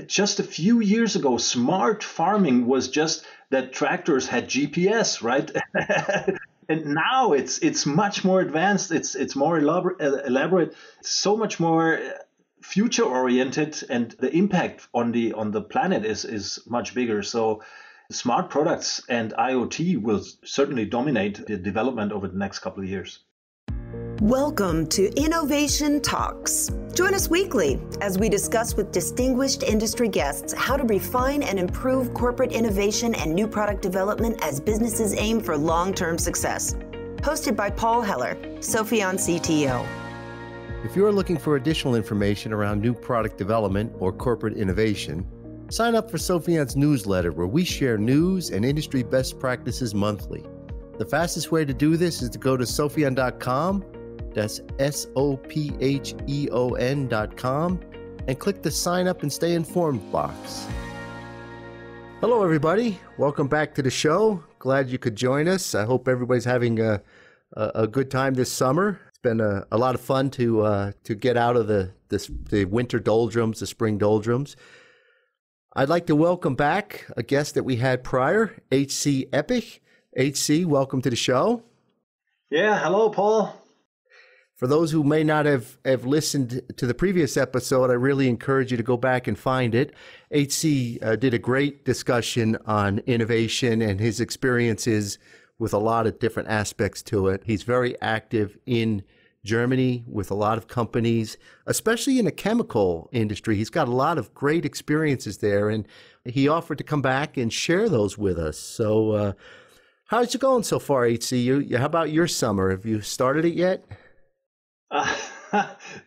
Just a few years ago, smart farming was just that tractors had GPS, right? And now it's much more advanced. It's more elaborate. It's so much more future oriented, and the impact on the planet is much bigger. So smart products and IoT will certainly dominate the development over the next couple of years. Welcome to Innovation Talks. Join us weekly as we discuss with distinguished industry guests how to refine and improve corporate innovation and new product development as businesses aim for long-term success. Hosted by Paul Heller, Sopheon CTO. If you're looking for additional information around new product development or corporate innovation, sign up for Sopheon's newsletter where we share news and industry best practices monthly. The fastest way to do this is to go to Sopheon.com, that's Sopheon.com, and click the sign up and stay informed box. Hello everybody, welcome back to the show. Glad you could join us. I hope everybody's having a good time this summer. It's been a lot of fun to get out of the winter doldrums, the spring doldrums. I'd like to welcome back a guest that we had prior, H.C. Eppich. H.C., welcome to the show. Yeah, hello, Paul. For those who may not have listened to the previous episode, I really encourage you to go back and find it. H.C. Did a great discussion on innovation and his experiences with a lot of different aspects to it. He's very active in Germany with a lot of companies, especially in the chemical industry. He's got a lot of great experiences there, and he offered to come back and share those with us. So how's it going so far, HC? How about your summer? Have you started it yet?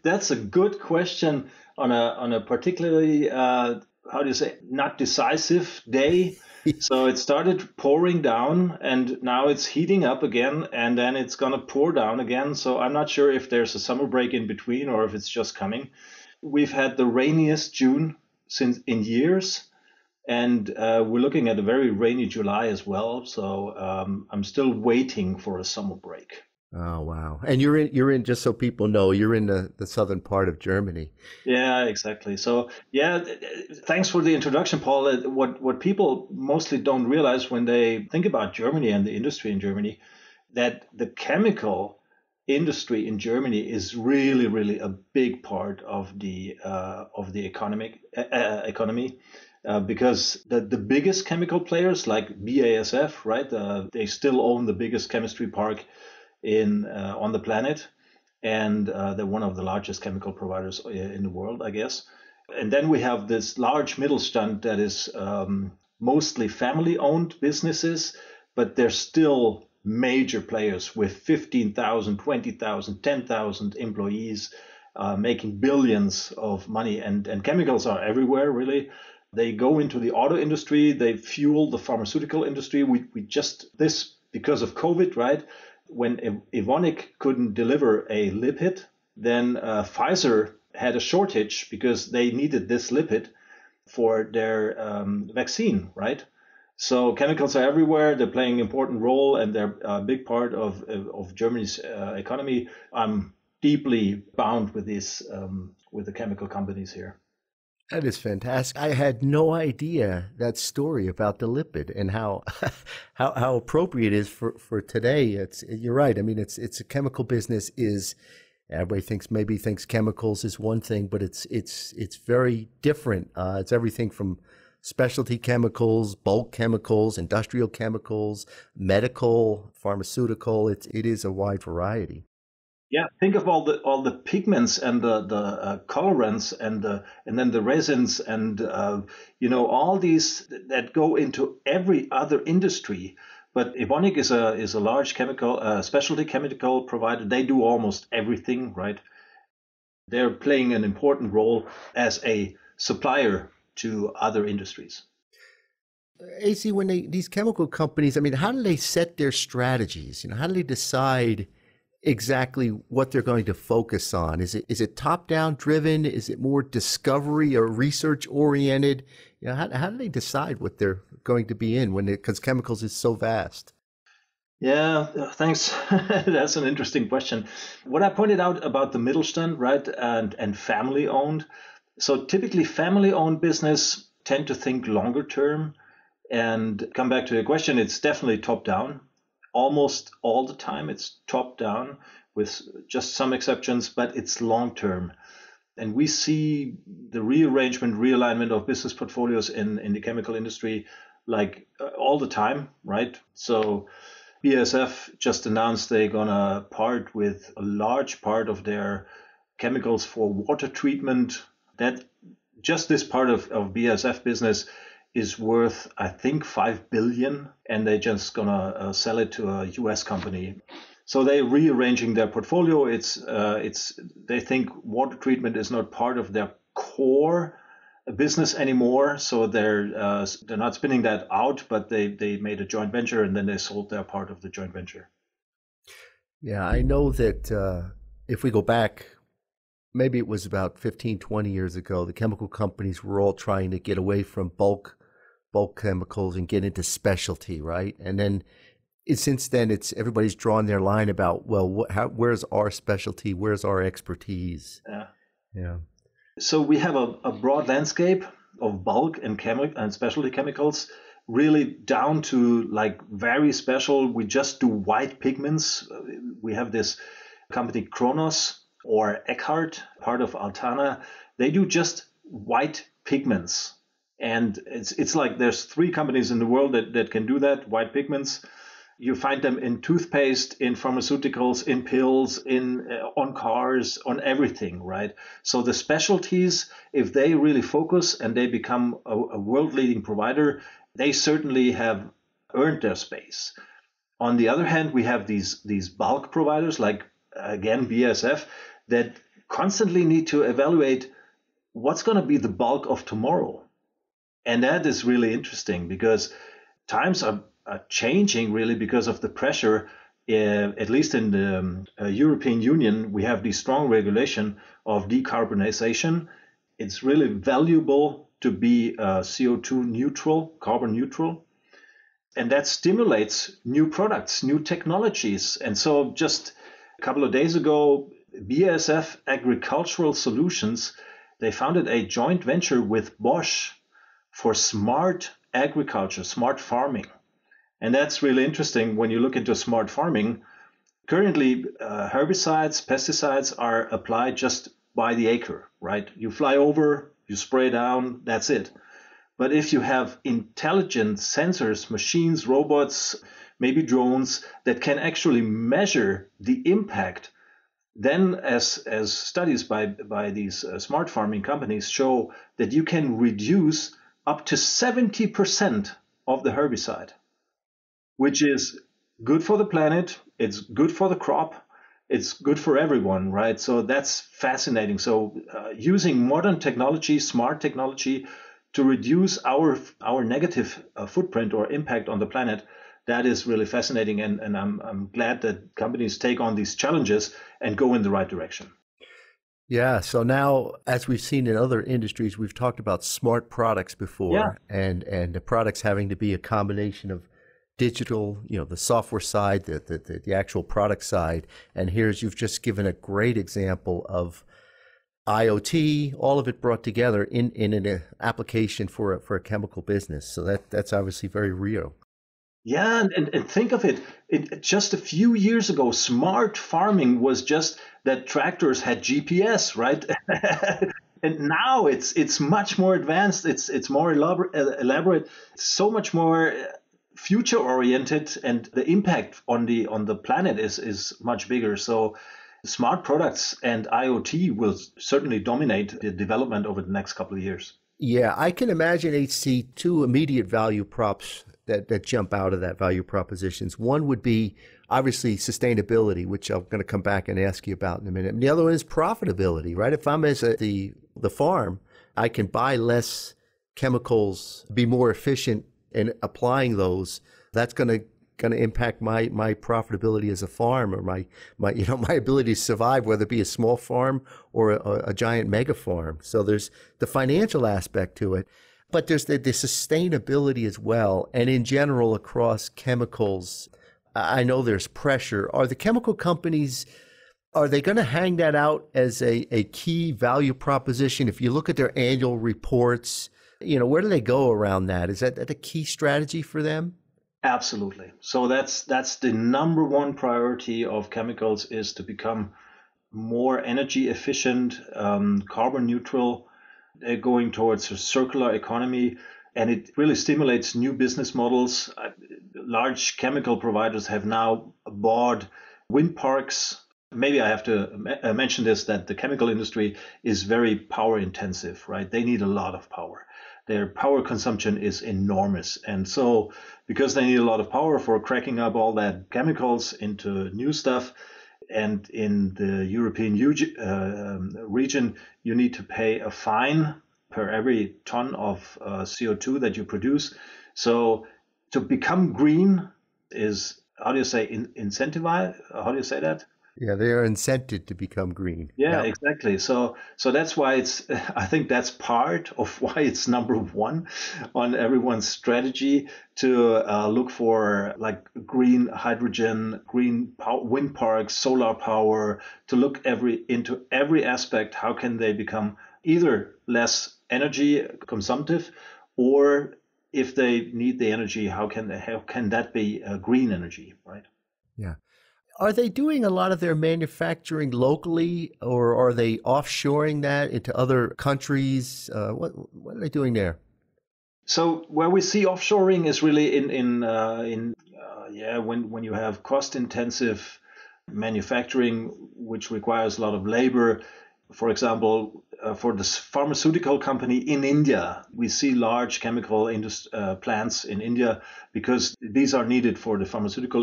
That's a good question on a particularly, not decisive day. So it started pouring down and now it's heating up again and then it's going to pour down again. So I'm not sure if there's a summer break in between or if it's just coming. We've had the rainiest June in years. And we're looking at a very rainy July as well. So I'm still waiting for a summer break. Oh, wow. And you're in, just so people know, you're in the southern part of Germany. Yeah, exactly. So, yeah, thanks for the introduction, Paul. What people mostly don't realize when they think about Germany and the industry in Germany, that the chemical industry in Germany is really, really a big part of the economy. Because the biggest chemical players like BASF, right? They still own the biggest chemistry park on the planet, and they're one of the largest chemical providers in the world, I guess. And then we have this large Mittelstand that is mostly family-owned businesses, but they're still major players with 15,000, 20,000, 10,000 employees making billions of money. And chemicals are everywhere, really. They go into the auto industry. They fuel the pharmaceutical industry. This because of COVID, right? When Evonik couldn't deliver a lipid, then Pfizer had a shortage because they needed this lipid for their vaccine, right? So chemicals are everywhere. They're playing an important role, and they're a big part of Germany's economy. I'm deeply bound with with the chemical companies here. That is fantastic. I had no idea that story about the lipid and how how appropriate it is for today. You're right. I mean, it's a chemical business. Everybody thinks chemicals is one thing, but it's very different. It's everything from specialty chemicals, bulk chemicals, industrial chemicals, medical, pharmaceutical. It is a wide variety. Yeah, think of all the pigments and the colorants and then the resins and all these that go into every other industry. But Evonik is a large chemical specialty chemical provider. They do almost everything, right? They're playing an important role as a supplier to other industries. AC, when these chemical companies, I mean, how do they set their strategies? How do they decide exactly what they're going to focus on? Is it top-down driven? Is it more discovery or research oriented? How do they decide what they're going to be in because chemicals is so vast? Yeah, thanks. That's an interesting question. What I pointed out about the Mittelstand, right, and family owned, So typically family-owned business tend to think longer term. And come back to your question, it's definitely top down. Almost all the time it's top down with just some exceptions, but it's long term. And we see the rearrangement, realignment of business portfolios in the chemical industry like all the time, right? So BASF just announced they're going to part with a large part of their chemicals for water treatment. That just this part of BASF business is worth, I think, 5 billion, and they're just gonna sell it to a US company. So they're rearranging their portfolio. It's they think water treatment is not part of their core business anymore. So they're not spinning that out, but they made a joint venture and then they sold their part of the joint venture. Yeah, I know that if we go back, maybe it was about 15, 20 years ago, the chemical companies were all trying to get away from bulk chemicals and get into specialty, right? And then since then, it's everybody's drawn their line about, well, where's our specialty? Where's our expertise? Yeah. Yeah. So we have a broad landscape of bulk and specialty chemicals, really down to like very special. We just do white pigments. We have this company Kronos or Eckhart, part of Altana. They do just white pigments. And it's like there's 3 companies in the world that can do that, white pigments. You find them in toothpaste, in pharmaceuticals, in pills, on cars, on everything, right? So the specialties, if they really focus and they become a world-leading provider, they certainly have earned their space. On the other hand, we have these bulk providers like, again, BASF, that constantly need to evaluate what's going to be the bulk of tomorrow. And that is really interesting because times are changing really because of the pressure. At least in the European Union, we have the strong regulation of decarbonization. It's really valuable to be CO2 neutral, carbon neutral. And that stimulates new products, new technologies. And so just a couple of days ago, BASF Agricultural Solutions, they founded a joint venture with Bosch for smart agriculture, smart farming. And that's really interesting when you look into smart farming. Currently, herbicides, pesticides are applied just by the acre, right? You fly over, you spray down, that's it. But if you have intelligent sensors, machines, robots, maybe drones that can actually measure the impact, then as studies by these smart farming companies show that you can reduce up to 70% of the herbicide, which is good for the planet, it's good for the crop, it's good for everyone, right? So that's fascinating. So using modern technology, smart technology, to reduce our negative footprint or impact on the planet, that is really fascinating. And I'm glad that companies take on these challenges and go in the right direction. Yeah. So now, as we've seen in other industries, we've talked about smart products before, and the products having to be a combination of digital, the software side, the actual product side. And you've just given a great example of IoT, all of it brought together in an application for a chemical business. So that's obviously very real. Yeah, and think of it. Just a few years ago, smart farming was just that tractors had GPS, right? And now it's much more advanced. It's more elaborate. It's so much more future oriented, and the impact on the planet is much bigger. So smart products and IoT will certainly dominate the development over the next couple of years. Yeah, I can imagine HC 2 immediate value props that jump out of that value propositions. One would be obviously sustainability, which I'm going to come back and ask you about in a minute. And the other one is profitability, right? If I'm as the farm, I can buy less chemicals, be more efficient in applying those. That's going to impact my profitability as a farm, or my ability to survive, whether it be a small farm or a giant mega farm. So there's the financial aspect to it, but there's the sustainability as well. And in general, across chemicals, I know there's pressure. Are the chemical companies Are they going to hang that out as a key value proposition? If you look at their annual reports, where do they go around that? Is that a key strategy for them? Absolutely. So that's the number one priority of chemicals, is to become more energy efficient, carbon neutral. They're going towards a circular economy, and it really stimulates new business models. Large chemical providers have now bought wind parks. Maybe I have to mention this, that the chemical industry is very power intensive, right? They need a lot of power. Their power consumption is enormous. And so because they need a lot of power for cracking up all that chemicals into new stuff, and in the European region, you need to pay a fine per every ton of CO2 that you produce. So to become green is, how do you say, incentivize? How do you say that? Yeah, they are incented to become green. Yeah, Yep. exactly. So that's why I think that's part of why it's number one on everyone's strategy to look for like green hydrogen, wind parks, solar power, to look into every aspect. How can they become either less energy consumptive, or if they need the energy, how can that be green energy, right? Yeah. Are they doing a lot of their manufacturing locally, or are they offshoring that into other countries? What are they doing there? So where we see offshoring is really when you have cost intensive manufacturing, which requires a lot of labor. For example, for this pharmaceutical company in India, we see large chemical plants in India because these are needed for the pharmaceutical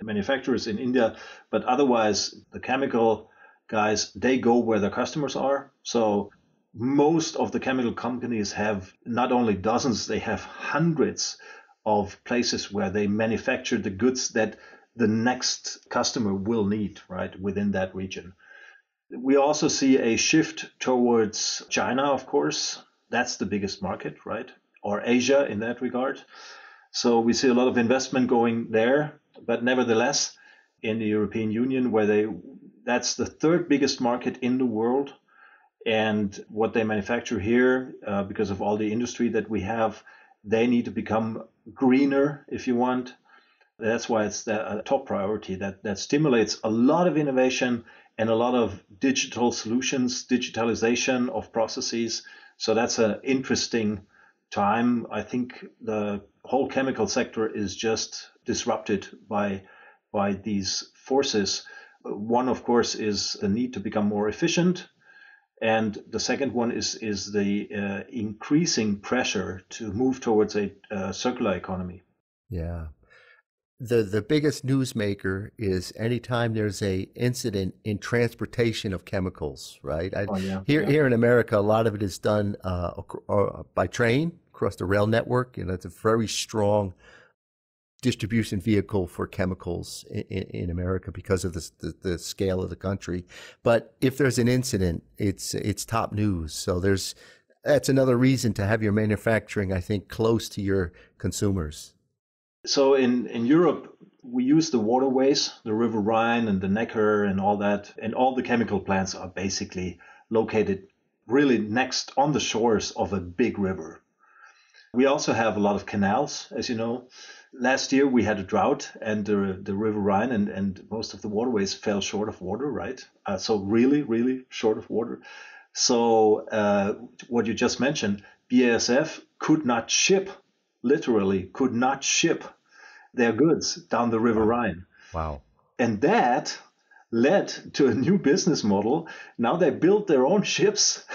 manufacturers in India. But otherwise, the chemical guys, they go where their customers are. So most of the chemical companies have not only dozens, they have hundreds of places where they manufacture the goods that the next customer will need, right, within that region. We also see a shift towards China, of course. That's the biggest market, right? Or Asia in that regard. So we see a lot of investment going there. But nevertheless, in the European Union, that's the third biggest market in the world. And what they manufacture here, because of all the industry that we have, they need to become greener, if you want. That's why it's a top priority that stimulates a lot of innovation and a lot of digital solutions, digitalization of processes. So that's an interesting time. I think the whole chemical sector is just disrupted by these forces. One, of course, is the need to become more efficient. And the second one is the increasing pressure to move towards a circular economy. Yeah. The biggest newsmaker is anytime there's a incident in transportation of chemicals, right? Here in America, a lot of it is done by train across the rail network, and it's a very strong distribution vehicle for chemicals in America because of the scale of the country. But if there's an incident, it's top news. So that's another reason to have your manufacturing, I think, close to your consumers. So in Europe, we use the waterways, the River Rhine and the Neckar and all that. And all the chemical plants are basically located really next on the shores of a big river. We also have a lot of canals, as you know. Last year we had a drought, and the River Rhine and most of the waterways fell short of water, right? So really, really short of water. So what you just mentioned, BASF literally could not ship their goods down the River Rhine. Wow. And that led to a new business model. Now they build their own ships.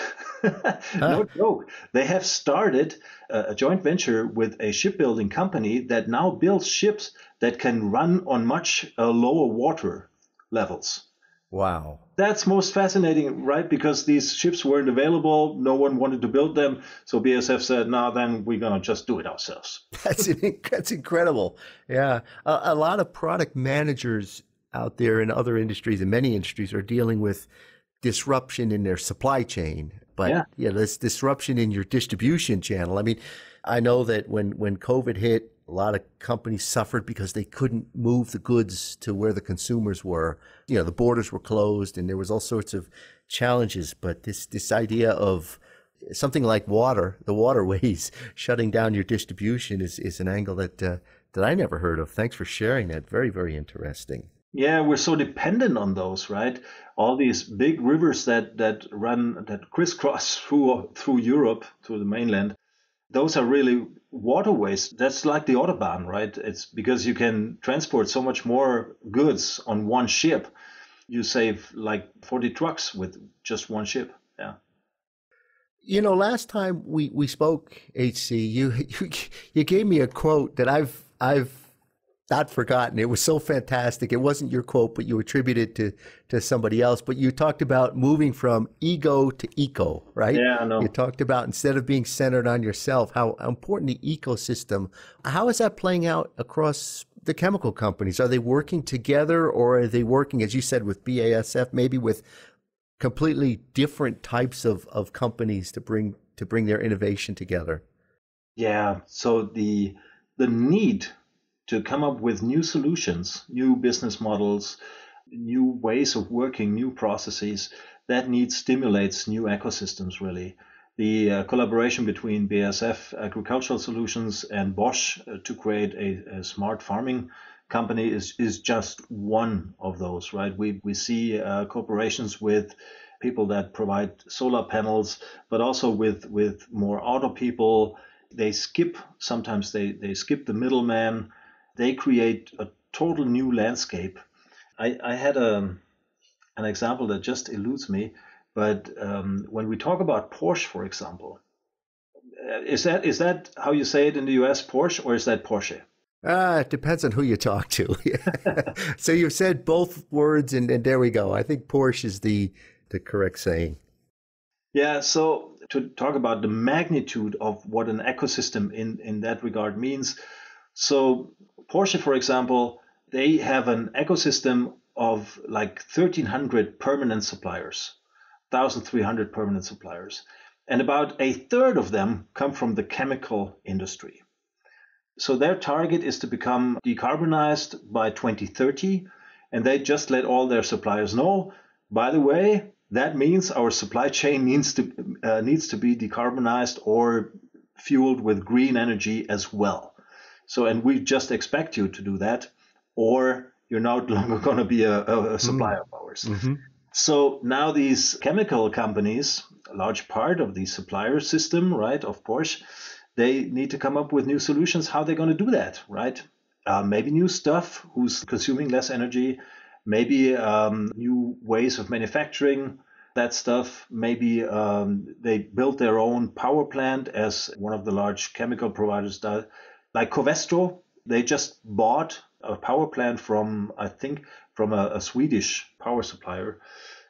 No joke. They have started a joint venture with a shipbuilding company that now builds ships that can run on much lower water levels. Wow. That's most fascinating, right? Because these ships weren't available. No one wanted to build them. So BASF said, no, then we're going to just do it ourselves. That's incredible. Yeah. A lot of product managers out there in other industries and many industries are dealing with disruption in their supply chain. But Yeah. yeah, this disruption in your distribution channel. I mean, I know that when COVID hit, a lot of companies suffered because they couldn't move the goods to where the consumers were. You know, the borders were closed and there was all sorts of challenges. But this idea of something like water, the waterways, shutting down your distribution is an angle that I never heard of. Thanks for sharing that. Very, very interesting. Yeah, we're so dependent on those, right? All these big rivers that crisscross through Europe, through the mainland. Those are really waterways. That's like the Autobahn, right? It's because you can transport so much more goods on one ship. You save like 40 trucks with just one ship. Yeah. You know, last time we spoke, HC, you gave me a quote that I've not forgotten. It was so fantastic. It wasn't your quote, but you attributed it to somebody else. But you talked about moving from ego to eco, right? Yeah, I know. You talked about instead of being centered on yourself, how important the ecosystem. How is that playing out across the chemical companies? Are they working together, or are they working, as you said, with BASF, maybe with completely different types of companies to bring their innovation together? Yeah. So the need to come up with new solutions, new business models, new ways of working, new processes, that need stimulates new ecosystems, really. The collaboration between BASF Agricultural Solutions and Bosch to create a smart farming company is just one of those, right? We see cooperations with people that provide solar panels, but also with more auto people. Sometimes they skip the middleman. They create a total new landscape. I had an example that just eludes me, but when we talk about Porsche, for example, is that how you say it in the US, Porsche, or is that Porsche? It depends on who you talk to. So you've said both words, and there we go. I think Porsche is the correct saying. Yeah, so to talk about the magnitude of what an ecosystem in that regard means. So Porsche, for example, they have an ecosystem of like 1,300 permanent suppliers, 1,300 permanent suppliers. And about a third of them come from the chemical industry. So their target is to become decarbonized by 2030. And they just let all their suppliers know, by the way, that means our supply chain needs to be decarbonized or fueled with green energy as well. So, and we just expect you to do that, or you're no longer going to be a supplier of ours. Mm-hmm. So now these chemical companies, a large part of the supplier system, right, of Porsche, they need to come up with new solutions. How they're going to do that, right? Maybe new stuff who's consuming less energy, maybe new ways of manufacturing that stuff. Maybe they build their own power plant, as one of the large chemical providers does. Like Covestro, they just bought a power plant from a Swedish power supplier.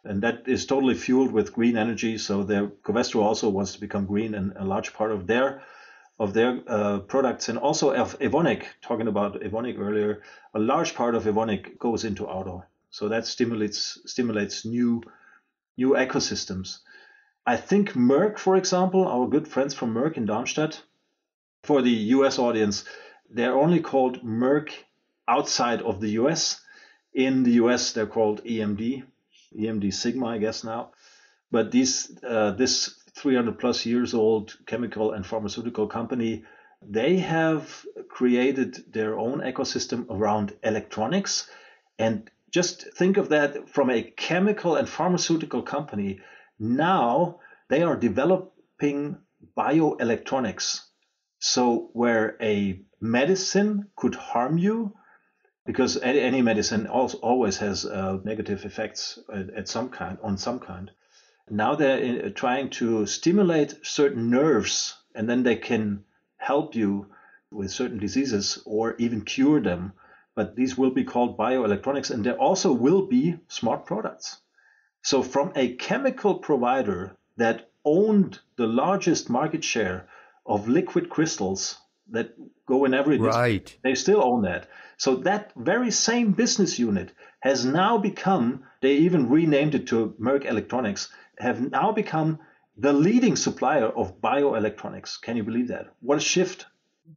And that is totally fueled with green energy. So Covestro also wants to become green, and a large part of their products, and also of Evonik, talking about Evonik earlier, a large part of Evonik goes into auto. So that stimulates new ecosystems. I think Merck, for example, our good friends from Merck in Darmstadt, for the US audience, they're only called Merck outside of the US. In the US, they're called EMD Sigma, I guess now. But this 300 plus years old chemical and pharmaceutical company, they have created their own ecosystem around electronics. And just think of that from a chemical and pharmaceutical company. Now they are developing bioelectronics. So where a medicine could harm you, because any medicine always has negative effects on some kind. Now they're trying to stimulate certain nerves, and then they can help you with certain diseases or even cure them. But these will be called bioelectronics, and there also will be smart products. So from a chemical provider that owned the largest market share of liquid crystals that go in every right. They still own that. So that very same business unit has now become, they even renamed it to Merck Electronics, have now become the leading supplier of bioelectronics. Can you believe that? What a shift.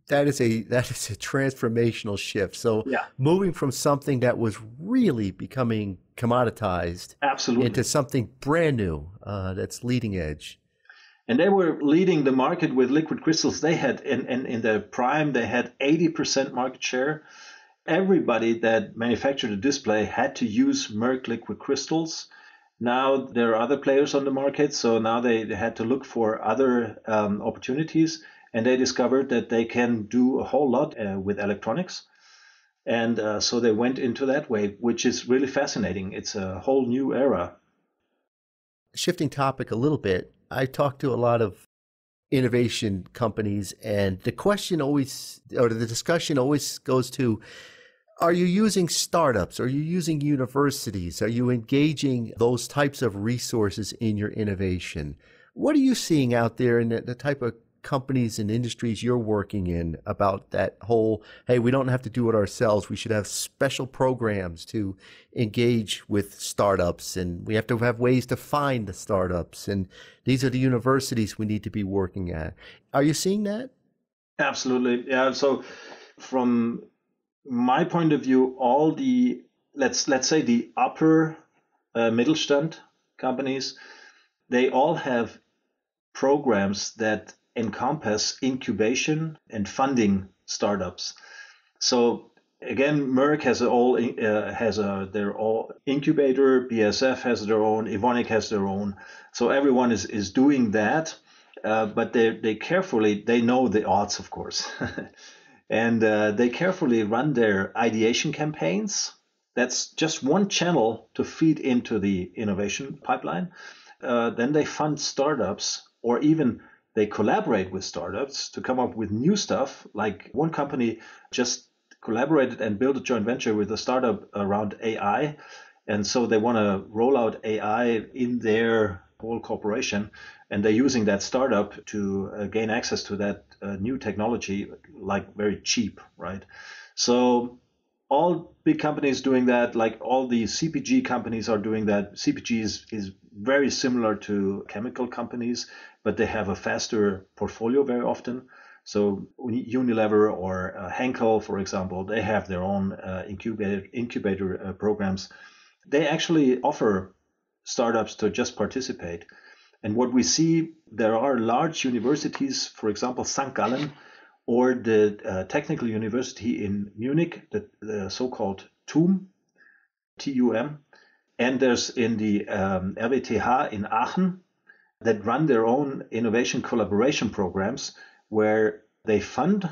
That is a transformational shift. So Yeah, moving from something that was really becoming commoditized absolutely. into something brand new that's leading edge. And they were leading the market with liquid crystals. They had, in their prime, they had 80% market share. Everybody that manufactured a display had to use Merck liquid crystals. Now there are other players on the market, so now they had to look for other opportunities, and they discovered that they can do a whole lot with electronics. And so they went into that way, which is really fascinating. It's a whole new era. Shifting topic a little bit, I talked to a lot of innovation companies, and the question always, or the discussion always goes to, are you using startups? Are you using universities? Are you engaging those types of resources in your innovation? What are you seeing out there in the type of companies and industries you're working in about that whole, hey, we don't have to do it ourselves. We should have special programs to engage with startups, and we have to have ways to find the startups. And these are the universities we need to be working at. Are you seeing that? Absolutely. Yeah. So from my point of view, all the, let's say the upper Mittelstand companies, they all have programs that encompass incubation and funding startups. So again, Merck has their all incubator. BASF has their own. Evonik has their own. So everyone is doing that, but they know the odds, of course, and they carefully run their ideation campaigns. That's just one channel to feed into the innovation pipeline. Then they fund startups, or even they collaborate with startups to come up with new stuff. Like one company just collaborated and built a joint venture with a startup around AI. And so they want to roll out AI in their whole corporation. And they're using that startup to gain access to that new technology, like very cheap, right? So all big companies doing that, like all the CPG companies are doing that. CPG is very similar to chemical companies, but they have a faster portfolio very often. So Unilever or Henkel, for example, they have their own incubator programs. They actually offer startups to just participate. And what we see, there are large universities, for example, St. Gallen, or the Technical University in Munich, the so-called TUM, TUM, and there's in the RWTH in Aachen, that run their own innovation collaboration programs where they fund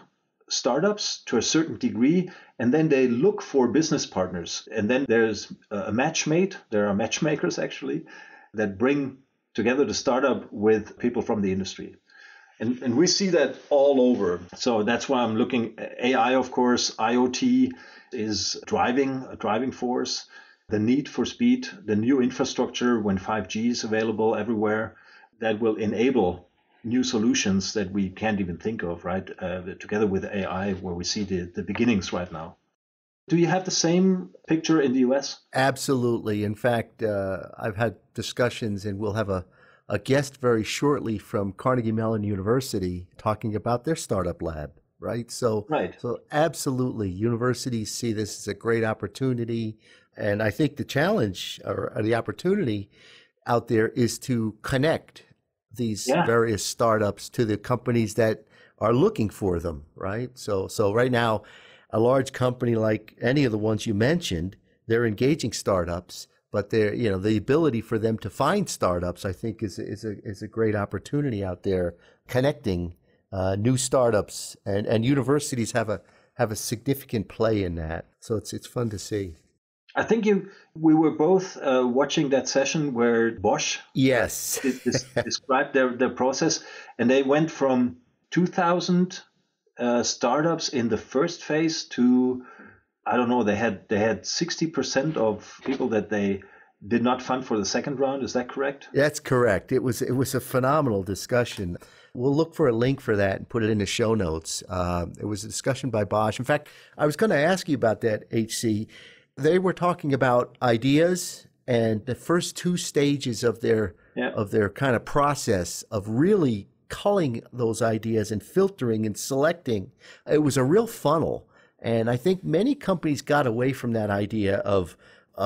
startups to a certain degree, and then they look for business partners. And then there's a matchmate. There are matchmakers actually that bring together the startup with people from the industry. And we see that all over. So that's why I'm looking at AI, of course. IoT is a driving force. The need for speed, the new infrastructure when 5G is available everywhere, that will enable new solutions that we can't even think of, right? Together with AI, where we see the beginnings right now. Do you have the same picture in the US? Absolutely. In fact, I've had discussions, and we'll have a guest very shortly from Carnegie Mellon University talking about their startup lab, right? So absolutely, universities see this as a great opportunity. And I think the challenge or the opportunity out there is to connect these various startups to the companies that are looking for them, right? So right now, a large company like any of the ones you mentioned, they're engaging startups, but the ability for them to find startups, I think, is a great opportunity out there, connecting new startups, and universities have a significant play in that. So it's fun to see. I think we were both watching that session where Bosch described their process, and they went from 2,000 startups in the first phase to, I don't know, they had 60% of people that they did not fund for the second round. Is that correct? That's correct. It was a phenomenal discussion. We'll look for a link for that and put it in the show notes. It was a discussion by Bosch. In fact, I was going to ask you about that, HC. They were talking about ideas, and the first two stages of their of their kind of process of really culling those ideas and filtering and selecting. It was a real funnel. And I think many companies got away from that idea of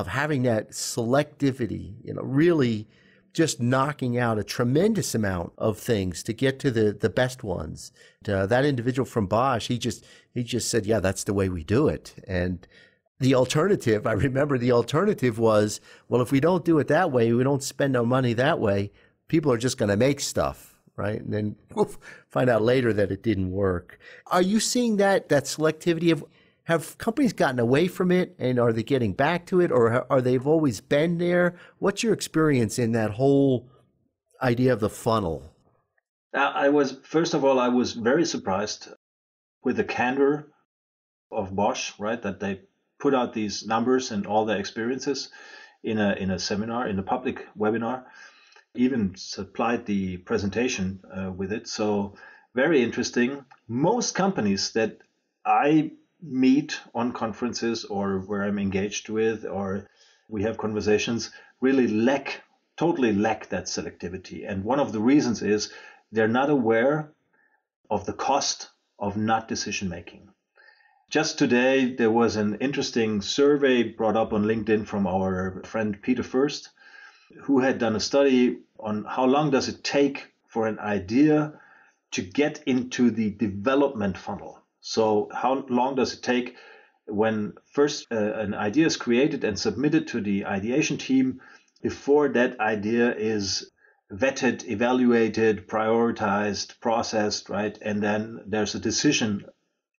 having that selectivity, really just knocking out a tremendous amount of things to get to the best ones. That individual from Bosch, he just said, yeah, that's the way we do it. And the alternative, I remember the alternative was, well, if we don't do it that way, we don't spend our money that way, people are just going to make stuff, right? And then we'll find out later that it didn't work. Are you seeing that selectivity? Have companies gotten away from it, and are they getting back to it, or are they've always been there? What's your experience in that whole idea of the funnel? First of all, I was very surprised with the candor of Bosch, right? That they put out these numbers and all their experiences in a seminar, in a public webinar, even supplied the presentation with it. So very interesting. Most companies that I meet on conferences or where I'm engaged with or we have conversations really totally lack that selectivity. And one of the reasons is they're not aware of the cost of not decision making. Just today, there was an interesting survey brought up on LinkedIn from our friend Peter First, who had done a study on how long does it take for an idea to get into the development funnel. So how long does it take when first an idea is created and submitted to the ideation team before that idea is vetted, evaluated, prioritized, processed, right? And then there's a decision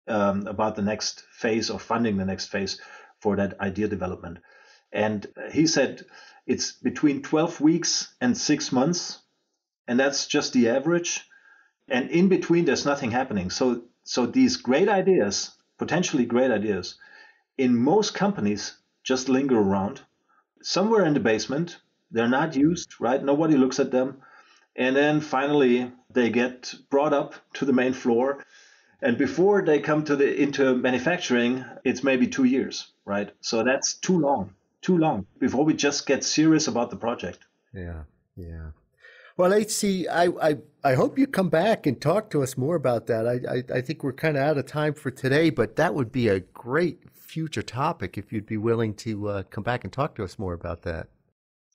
about the next phase or funding the next phase for that idea development. And he said it's between 12 weeks and 6 months, and that's just the average. And in between, there's nothing happening. So these great ideas, potentially great ideas, in most companies just linger around somewhere in the basement. They're not used, right? Nobody looks at them. And then finally, they get brought up to the main floor. And before they come into manufacturing, it's maybe 2 years, right? So that's too long before we just get serious about the project. Yeah. Well, HC, I hope you come back and talk to us more about that. I think we're kind of out of time for today, but that would be a great future topic if you'd be willing to come back and talk to us more about that.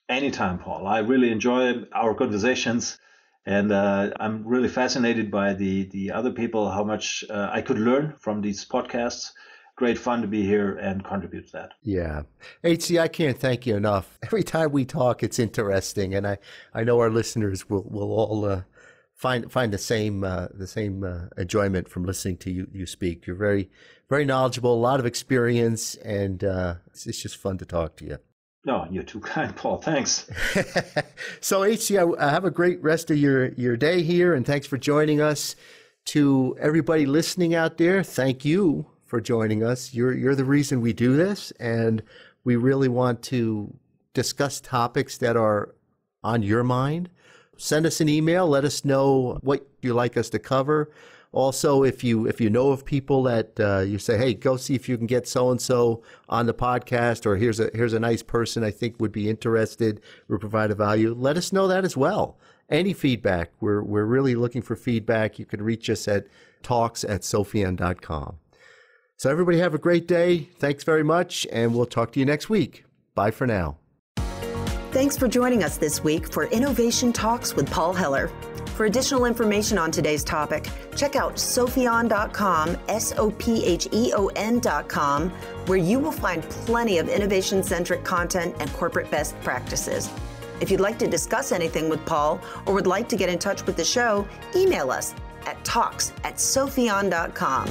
Anytime, Paul. I really enjoy our conversations, and I'm really fascinated by the other people, how much I could learn from these podcasts. Great fun to be here and contribute to that. Yeah. HC, I can't thank you enough. Every time we talk, it's interesting. And I know our listeners will all find the same enjoyment from listening to you speak. You're very, very knowledgeable, a lot of experience, and it's just fun to talk to you. No, you're too kind, Paul. Thanks. So, HC, have a great rest of your day here, and thanks for joining us. To everybody listening out there, thank you for joining us. You're the reason we do this, and we really want to discuss topics that are on your mind. Send us an email. Let us know what you'd like us to cover. Also, if you know of people that you say, hey, go see if you can get so-and-so on the podcast, or here's a nice person I think would be interested or provide a value, let us know that as well. Any feedback. We're really looking for feedback. You can reach us at talks@sopheon.com. So everybody have a great day. Thanks very much, and we'll talk to you next week. Bye for now. Thanks for joining us this week for Innovation Talks with Paul Heller. For additional information on today's topic, check out Sopheon.com, Sopheon.com, where you will find plenty of innovation-centric content and corporate best practices. If you'd like to discuss anything with Paul or would like to get in touch with the show, email us at talks@sopheon.com.